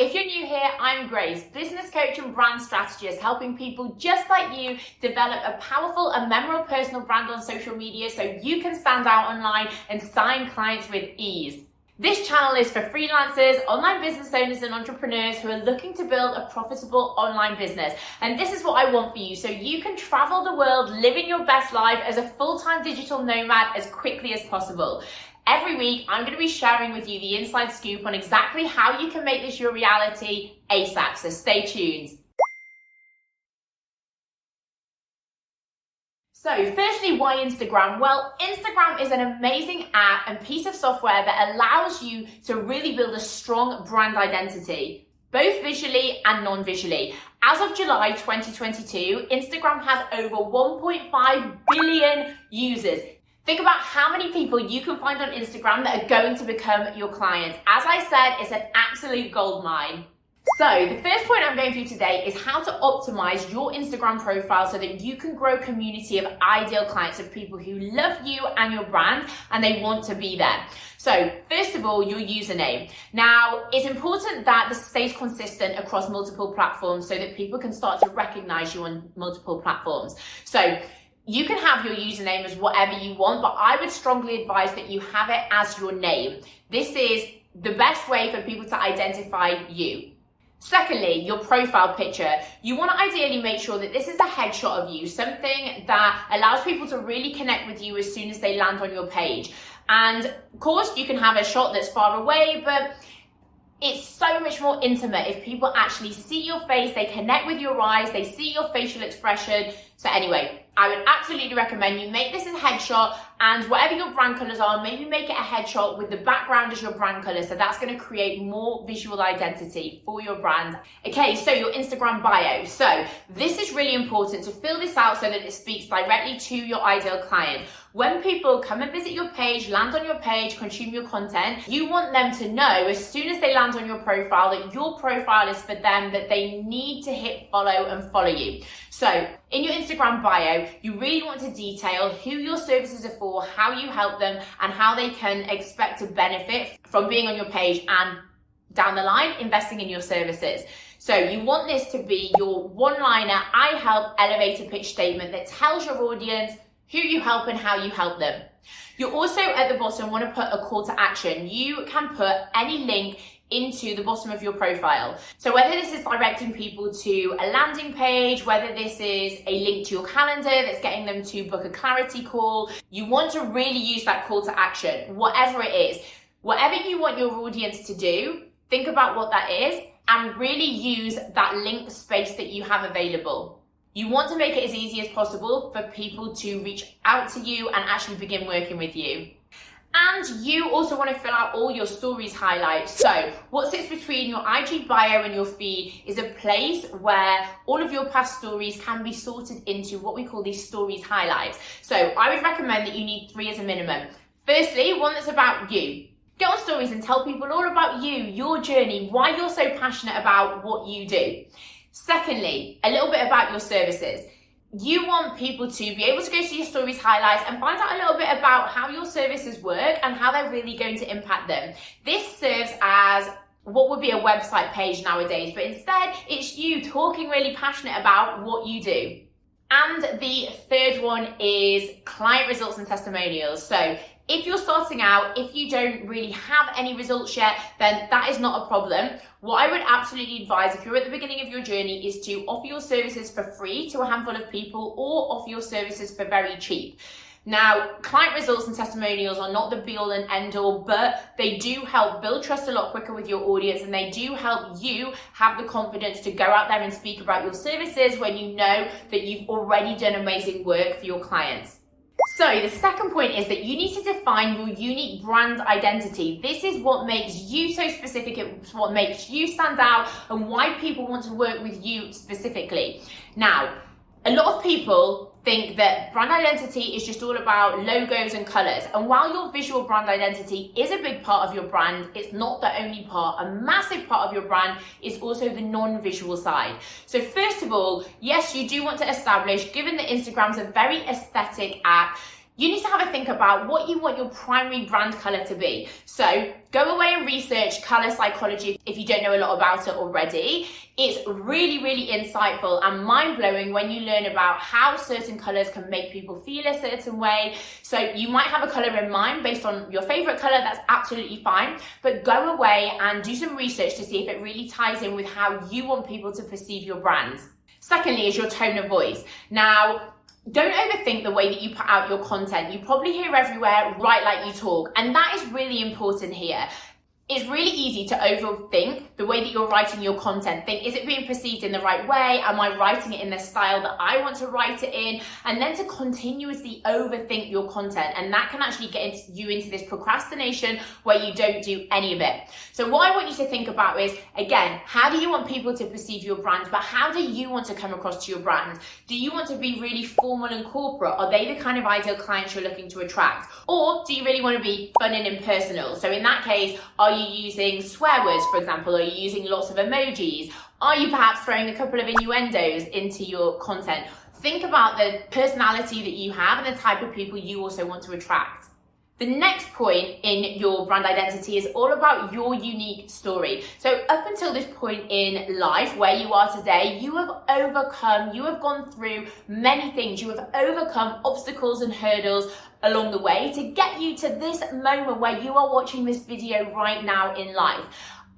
if you're new here, I'm Grace, business coach and brand strategist, helping people just like you develop a powerful and memorable personal brand on social media so you can stand out online and sign clients with ease. This channel is for freelancers, online business owners and entrepreneurs who are looking to build a profitable online business. And this is what I want for you, so you can travel the world living your best life as a full-time digital nomad as quickly as possible. Every week, I'm going to be sharing with you the inside scoop on exactly how you can make this your reality ASAP, so stay tuned. So firstly, why Instagram? Well, Instagram is an amazing app and piece of software that allows you to really build a strong brand identity, both visually and non-visually. As of July 2022, Instagram has over 1.5 billion users. Think about how many people you can find on Instagram that are going to become your clients. As I said, it's an absolute goldmine. So the first point I'm going through today is how to optimize your Instagram profile so that you can grow a community of ideal clients, of people who love you and your brand and they want to be there. So first of all, your username. Now, it's important that this stays consistent across multiple platforms so that people can start to recognize you on multiple platforms. So you can have your username as whatever you want, but I would strongly advise that you have it as your name. This is the best way for people to identify you. Secondly, your profile picture. You want to ideally make sure that this is a headshot of you, something that allows people to really connect with you as soon as they land on your page. And of course, you can have a shot that's far away, but it's so much more intimate if people actually see your face, they connect with your eyes, they see your facial expression. So anyway, I would absolutely recommend you make this a headshot, and whatever your brand colors are, maybe make it a headshot with the background as your brand color. So that's going to create more visual identity for your brand. Okay, so your Instagram bio. So this is really important to fill this out so that it speaks directly to your ideal client. When people come and visit your page, land on your page, consume your content, you want them to know as soon as they land on your profile that your profile is for them, that they need to hit follow and follow you. So in your Instagram bio, you really want to detail who your services are for, how you help them, and how they can expect to benefit from being on your page and down the line, investing in your services. So you want this to be your one-liner, I help elevator pitch statement that tells your audience who you help and how you help them. You also at the bottom want to put a call to action. You can put any link into the bottom of your profile. So whether this is directing people to a landing page, whether this is a link to your calendar that's getting them to book a clarity call, you want to really use that call to action, whatever it is. Whatever you want your audience to do, think about what that is and really use that link space that you have available. You want to make it as easy as possible for people to reach out to you and actually begin working with you. And you also want to fill out all your stories highlights. So what sits between your IG bio and your feed is a place where all of your past stories can be sorted into what we call these stories highlights. So I would recommend that you need 3 as a minimum. Firstly, one that's about you. Get on stories and tell people all about you, your journey, why you're so passionate about what you do. Secondly, a little bit about your services. You want people to be able to go to your stories highlights and find out a little bit about how your services work and how they're really going to impact them. This serves as what would be a website page nowadays, but instead it's you talking really passionate about what you do. And the third one is client results and testimonials. So if you're starting out, if you don't really have any results yet, then that is not a problem. What I would absolutely advise if you're at the beginning of your journey is to offer your services for free to a handful of people or offer your services for very cheap. Now, client results and testimonials are not the be all and end all, but they do help build trust a lot quicker with your audience, and they do help you have the confidence to go out there and speak about your services when you know that you've already done amazing work for your clients. So the second point is that you need to define your unique brand identity. This is what makes you so specific, it's what makes you stand out and why people want to work with you specifically. Now, a lot of people think that brand identity is just all about logos and colors. And while your visual brand identity is a big part of your brand, it's not the only part. A massive part of your brand is also the non-visual side. So first of all, yes, you do want to establish, given that Instagram's a very aesthetic app, you need to have a think about what you want your primary brand color to be. So go away and research color psychology if you don't know a lot about it already. It's really, really insightful and mind-blowing when you learn about how certain colors can make people feel a certain way. So you might have a color in mind based on your favorite color, that's absolutely fine, but go away and do some research to see if it really ties in with how you want people to perceive your brand. Secondly is your tone of voice. Now, don't overthink the way that you put out your content. You probably hear everywhere, write like you talk, and that is really important here. It's really easy to overthink the way that you're writing your content. Think, is it being perceived in the right way? Am I writing it in the style that I want to write it in? And then to continuously overthink your content. And that can actually get you into this procrastination where you don't do any of it. So what I want you to think about is, again, how do you want people to perceive your brand? But how do you want to come across to your brand? Do you want to be really formal and corporate? Are they the kind of ideal clients you're looking to attract? Or do you really want to be fun and impersonal? So in that case, are you using swear words, for example? Are you using lots of emojis? Are you perhaps throwing a couple of innuendos into your content? Think about the personality that you have and the type of people you also want to attract. The next point in your brand identity is all about your unique story. So up until this point in life, where you are today, you have gone through many things. You have overcome obstacles and hurdles along the way to get you to this moment where you are watching this video right now in life.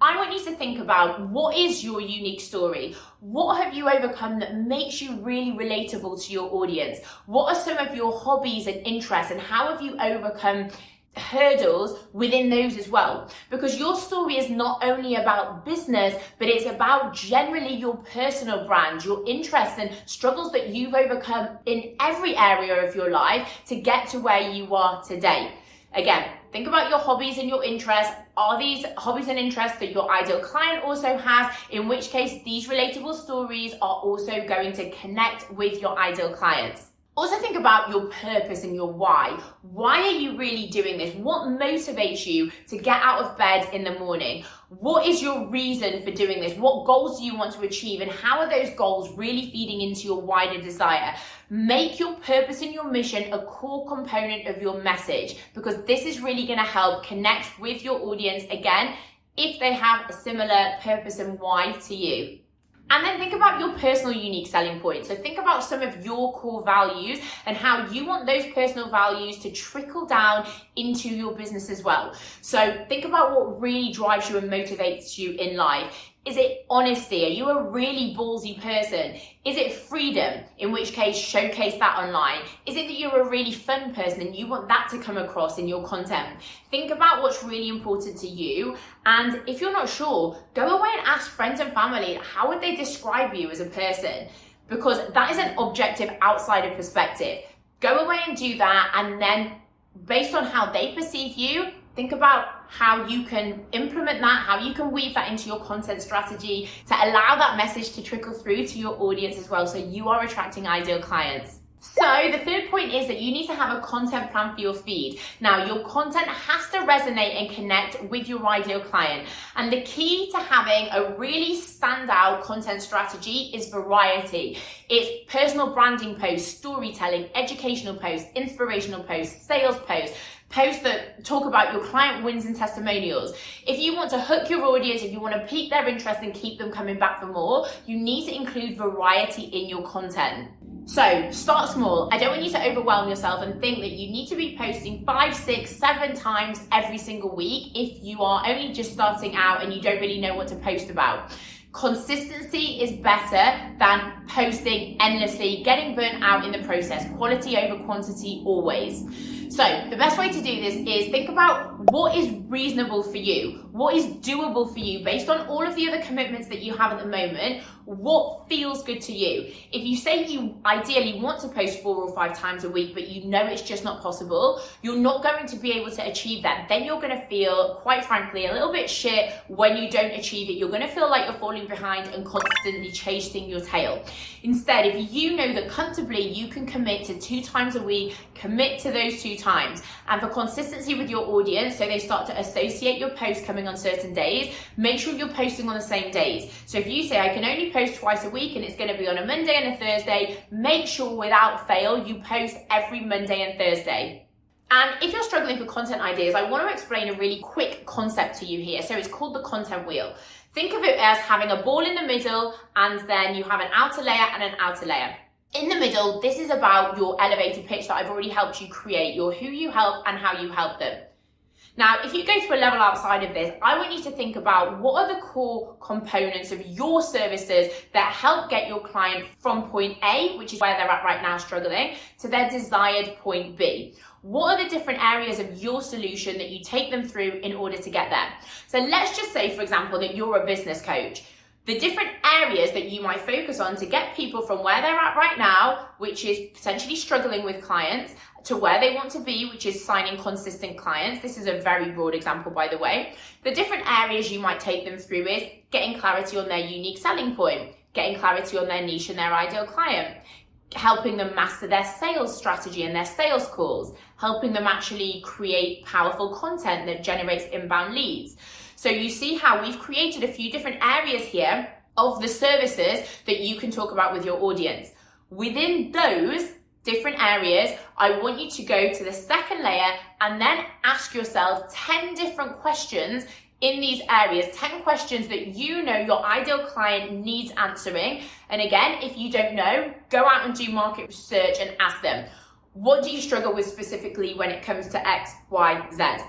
I want you to think about, what is your unique story? What have you overcome that makes you really relatable to your audience? What are some of your hobbies and interests, and how have you overcome hurdles within those as well? Because your story is not only about business, but it's about generally your personal brand, your interests and struggles that you've overcome in every area of your life to get to where you are today. Again, think about your hobbies and your interests. Are these hobbies and interests that your ideal client also has? In which case, these relatable stories are also going to connect with your ideal clients. Also think about your purpose and your why. Why are you really doing this? What motivates you to get out of bed in the morning? What is your reason for doing this? What goals do you want to achieve? And how are those goals really feeding into your wider desire? Make your purpose and your mission a core component of your message, because this is really going to help connect with your audience, again, if they have a similar purpose and why to you. And then think about your personal unique selling points. So think about some of your core values and how you want those personal values to trickle down into your business as well. So think about what really drives you and motivates you in life. Is it honesty? Are you a really ballsy person? Is it freedom? In which case, showcase that online. Is it that you're a really fun person and you want that to come across in your content? Think about what's really important to you. And if you're not sure, go away and ask friends and family, how would they describe you as a person? Because that is an objective outsider perspective. Go away and do that. And then based on how they perceive you, think about how you can implement that, how you can weave that into your content strategy to allow that message to trickle through to your audience as well, so you are attracting ideal clients. So the third point is that you need to have a content plan for your feed. Now, your content has to resonate and connect with your ideal client. And the key to having a really standout content strategy is variety. It's personal branding posts, storytelling, educational posts, inspirational posts, sales posts, posts that talk about your client wins and testimonials. If you want to hook your audience, if you want to pique their interest and keep them coming back for more, you need to include variety in your content. So start small. I don't want you to overwhelm yourself and think that you need to be posting 5, 6, 7 times every single week if you are only just starting out and you don't really know what to post about. Consistency is better than posting endlessly, getting burnt out in the process. Quality over quantity always. So the best way to do this is think about what is reasonable for you, what is doable for you based on all of the other commitments that you have at the moment, what feels good to you. If you say you ideally want to post 4 or 5 times a week, but you know it's just not possible, you're not going to be able to achieve that. Then you're going to feel, quite frankly, a little bit shit when you don't achieve it. You're going to feel like you're falling behind and constantly chasing your tail. Instead, if you know that comfortably you can commit to 2 times a week, commit to those 2 times. And for consistency with your audience, so they start to associate your posts coming on certain days, make sure you're posting on the same days. So if you say, I can only post twice a week and it's going to be on a Monday and a Thursday, make sure without fail you post every Monday and Thursday. And if you're struggling for content ideas, I want to explain a really quick concept to you here. So it's called the content wheel. Think of it as having a ball in the middle, and then you have an outer layer and an outer layer. In the middle, this is about your elevator pitch that I've already helped you create, your who you help and how you help them. Now, if you go to a level outside of this, I want you to think about what are the core components of your services that help get your client from point A, which is where they're at right now struggling, to their desired point B. What are the different areas of your solution that you take them through in order to get there? So let's just say, for example, that you're a business coach. The different areas that you might focus on to get people from where they're at right now, which is potentially struggling with clients, to where they want to be, which is signing consistent clients. This is a very broad example, by the way. The different areas you might take them through is getting clarity on their unique selling point, getting clarity on their niche and their ideal client, helping them master their sales strategy and their sales calls, helping them actually create powerful content that generates inbound leads. So you see how we've created a few different areas here of the services that you can talk about with your audience. Within those different areas, I want you to go to the second layer and then ask yourself 10 different questions in these areas, 10 questions that you know your ideal client needs answering. And again, if you don't know, go out and do market research and ask them, what do you struggle with specifically when it comes to X, Y, Z?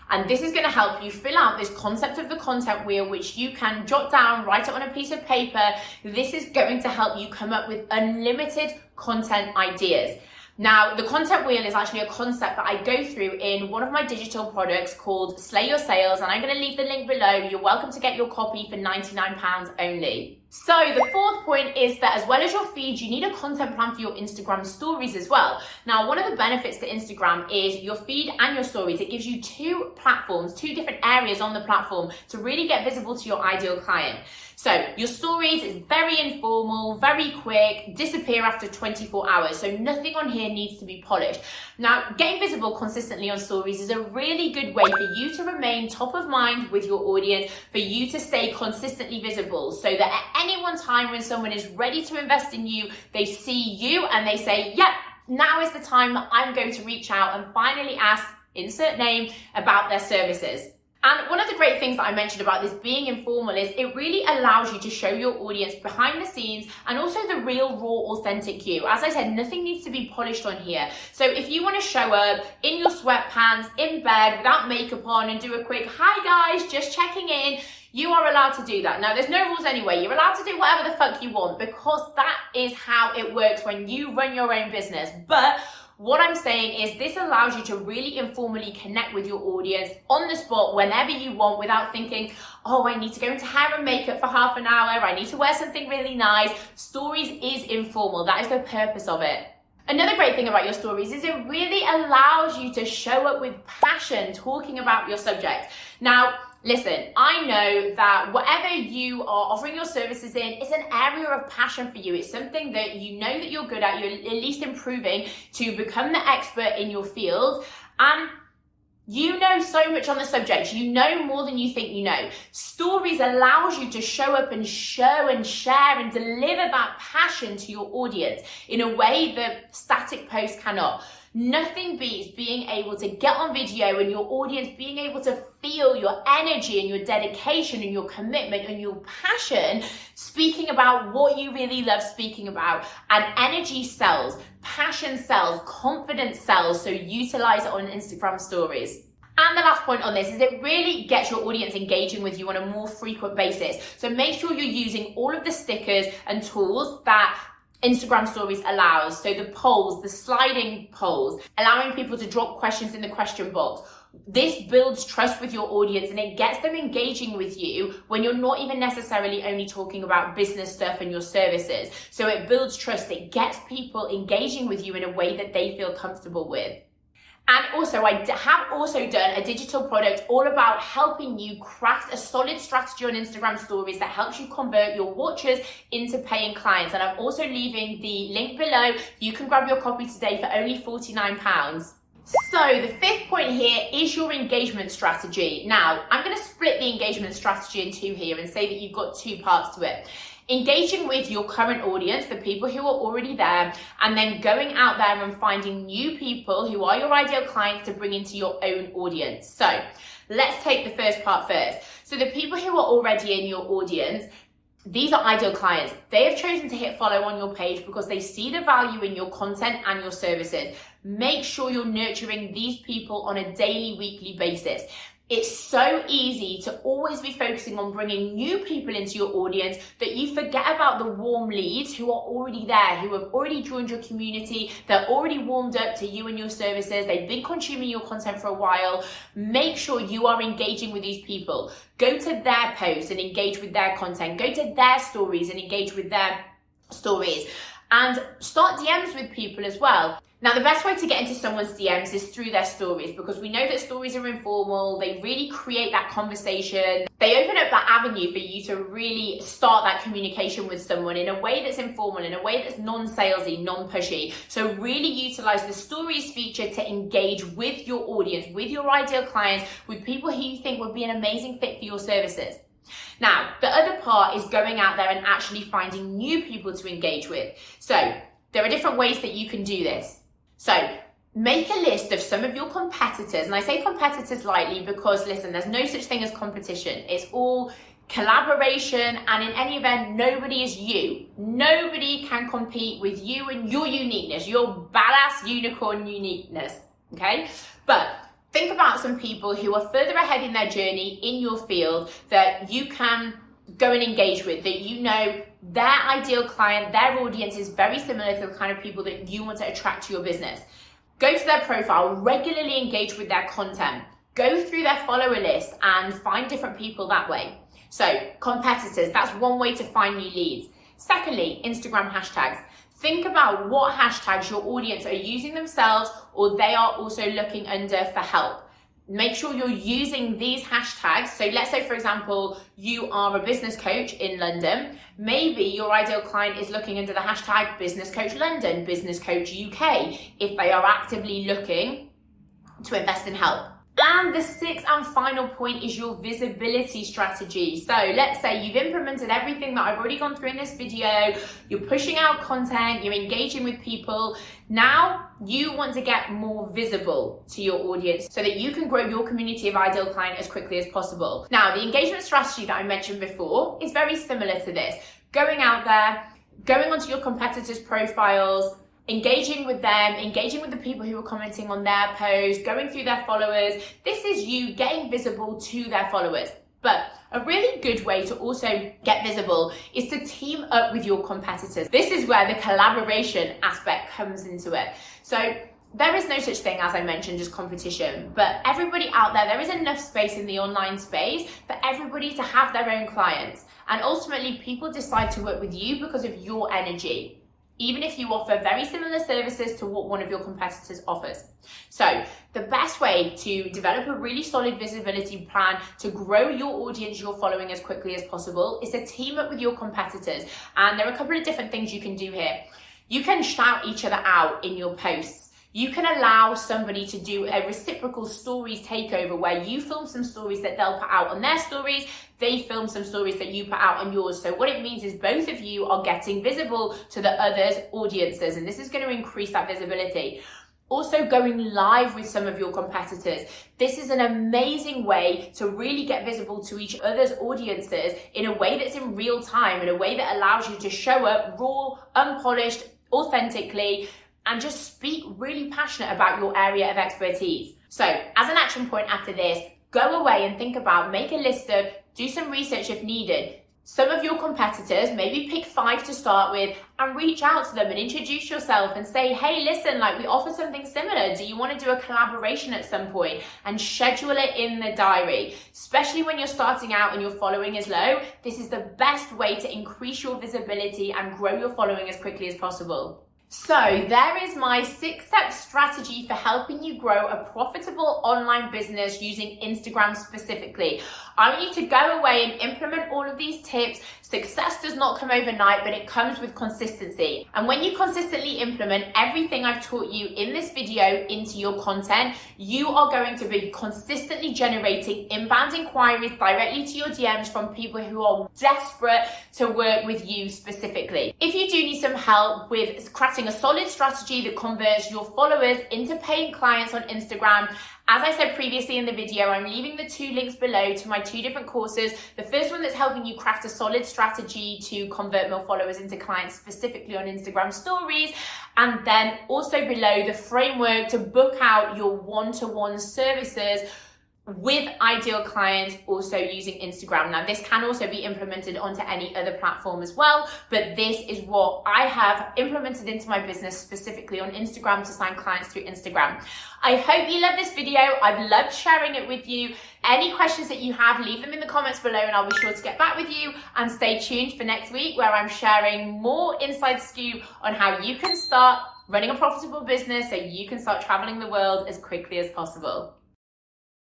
And this is going to help you fill out this concept of the content wheel, which you can jot down, write it on a piece of paper. This is going to help you come up with unlimited content ideas. Now, the content wheel is actually a concept that I go through in one of my digital products called Slay Your Sales, and I'm going to leave the link below. You're welcome to get your copy for £99 only. So the fourth point is that as well as your feed, you need a content plan for your Instagram stories as well. Now, one of the benefits to Instagram is your feed and your stories. It gives you two platforms, two different areas on the platform to really get visible to your ideal client. So your stories is very informal, very quick, disappear after 24 hours. So nothing on here needs to be polished. Now, getting visible consistently on stories is a really good way for you to remain top of mind with your audience, for you to stay consistently visible, so that at any one time when someone is ready to invest in you, they see you and they say, yep, now is the time that I'm going to reach out and finally ask, insert name, about their services. And one of the great things that I mentioned about this being informal is it really allows you to show your audience behind the scenes and also the real, raw, authentic you. As I said, nothing needs to be polished on here. So if you want to show up in your sweatpants, in bed, without makeup on and do a quick, hi guys, just checking in, you are allowed to do that. Now, there's no rules anyway. You're allowed to do whatever the fuck you want because that is how it works when you run your own business. But what I'm saying is this allows you to really informally connect with your audience on the spot whenever you want without thinking, oh, I need to go into hair and makeup for half an hour. I need to wear something really nice. Stories is informal. That is the purpose of it. Another great thing about your stories is it really allows you to show up with passion talking about your subject. Now, listen, I know that whatever you are offering your services in, it's an area of passion for you. It's something that you know that you're good at, you're at least improving to become the expert in your field. And you know so much on the subject. You know more than you think you know. Stories allows you to show up and show and share and deliver that passion to your audience in a way that static posts cannot. Nothing beats being able to get on video and your audience being able to feel your energy and your dedication and your commitment and your passion speaking about what you really love speaking about. And energy sells, passion sells, confidence sells, so utilize it on Instagram stories. And the last point on this is it really gets your audience engaging with you on a more frequent basis. So make sure you're using all of the stickers and tools that Instagram stories allows. So the polls, the sliding polls, allowing people to drop questions in the question box. This builds trust with your audience and it gets them engaging with you when you're not even necessarily only talking about business stuff and your services. So it builds trust. It gets people engaging with you in a way that they feel comfortable with. And also, I have also done a digital product all about helping you craft a solid strategy on Instagram stories that helps you convert your watchers into paying clients. And I'm also leaving the link below. You can grab your copy today for only £49. So the fifth point here is your engagement strategy. Now, I'm going to split the engagement strategy in two here and say that you've got two parts to it. Engaging with your current audience, the people who are already there, and then going out there and finding new people who are your ideal clients to bring into your own audience. So let's take the first part first. So the people who are already in your audience, these are ideal clients. They have chosen to hit follow on your page because they see the value in your content and your services. Make sure you're nurturing these people on a daily, weekly basis. It's so easy to always be focusing on bringing new people into your audience that you forget about the warm leads who are already there, who have already joined your community, they're already warmed up to you and your services, they've been consuming your content for a while. Make sure you are engaging with these people. Go to their posts and engage with their content. Go to their stories and engage with their stories. And start DMs with people as well. Now, the best way to get into someone's DMs is through their stories, because we know that stories are informal. They really create that conversation. They open up that avenue for you to really start that communication with someone in a way that's informal, in a way that's non-salesy, non-pushy. So really utilize the stories feature to engage with your audience, with your ideal clients, with people who you think would be an amazing fit for your services. Now, the other part is going out there and actually finding new people to engage with. So there are different ways that you can do this. So make a list of some of your competitors, and I say competitors lightly because, listen, there's no such thing as competition. It's all collaboration, and in any event, nobody is you. Nobody can compete with you and your uniqueness, your badass unicorn uniqueness, okay? But think about some people who are further ahead in their journey in your field that you can go and engage with, that you know their ideal client, their audience is very similar to the kind of people that you want to attract to your business. Go to their profile, regularly engage with their content, go through their follower list and find different people that way. So competitors, that's one way to find new leads. Secondly, Instagram hashtags. Think about what hashtags your audience are using themselves or they are also looking under for help. Make sure you're using these hashtags. So let's say, for example, you are a business coach in London. Maybe your ideal client is looking under the hashtag Business Coach London, Business Coach UK, if they are actively looking to invest in help. And the sixth and final point is your visibility strategy. So let's say you've implemented everything that I've already gone through in this video. You're pushing out content, you're engaging with people. Now you want to get more visible to your audience so that you can grow your community of ideal client as quickly as possible. Now, the engagement strategy that I mentioned before is very similar to this. Going out there, going onto your competitors' profiles, engaging with them, engaging with the people who are commenting on their posts, going through their followers. This is you getting visible to their followers. But a really good way to also get visible is to team up with your competitors. This is where the collaboration aspect comes into it. So there is no such thing, as I mentioned, as competition, but everybody out there is enough space in the online space for everybody to have their own clients. And ultimately, people decide to work with you because of your energy, even if you offer very similar services to what one of your competitors offers. So the best way to develop a really solid visibility plan to grow your audience you're following as quickly as possible is to team up with your competitors. And there are a couple of different things you can do here. You can shout each other out in your posts. You can allow somebody to do a reciprocal stories takeover where you film some stories that they'll put out on their stories, they film some stories that you put out on yours. So what it means is both of you are getting visible to the other's audiences, and this is going to increase that visibility. Also, going live with some of your competitors. This is an amazing way to really get visible to each other's audiences in a way that's in real time, in a way that allows you to show up raw, unpolished, authentically, and just speak really passionate about your area of expertise. So as an action point after this, go away and think about, make a list of, do some research if needed. Some of your competitors, maybe pick 5 to start with and reach out to them and introduce yourself and say, hey, listen, like we offer something similar. Do you want to do a collaboration at some point? And schedule it in the diary. Especially when you're starting out and your following is low, this is the best way to increase your visibility and grow your following as quickly as possible. So there is my 6-step strategy for helping you grow a profitable online business using Instagram specifically. I want you to go away and implement all of these tips. Success does not come overnight, but it comes with consistency. And when you consistently implement everything I've taught you in this video into your content, you are going to be consistently generating inbound inquiries directly to your DMs from people who are desperate to work with you specifically. If you do need some help with crafting a solid strategy that converts your followers into paying clients on Instagram, as I said previously in the video, I'm leaving the 2 links below to my 2 different courses. The first one that's helping you craft a solid strategy to convert more followers into clients specifically on Instagram stories. And then also below the framework to book out your one-to-one services with ideal clients also using Instagram. Now, this can also be implemented onto any other platform as well, but this is what I have implemented into my business specifically on Instagram to sign clients through Instagram. I hope you love this video. I've loved sharing it with you. Any questions that you have, leave them in the comments below and I'll be sure to get back with you. And stay tuned for next week where I'm sharing more inside scoop on how you can start running a profitable business so you can start traveling the world as quickly as possible.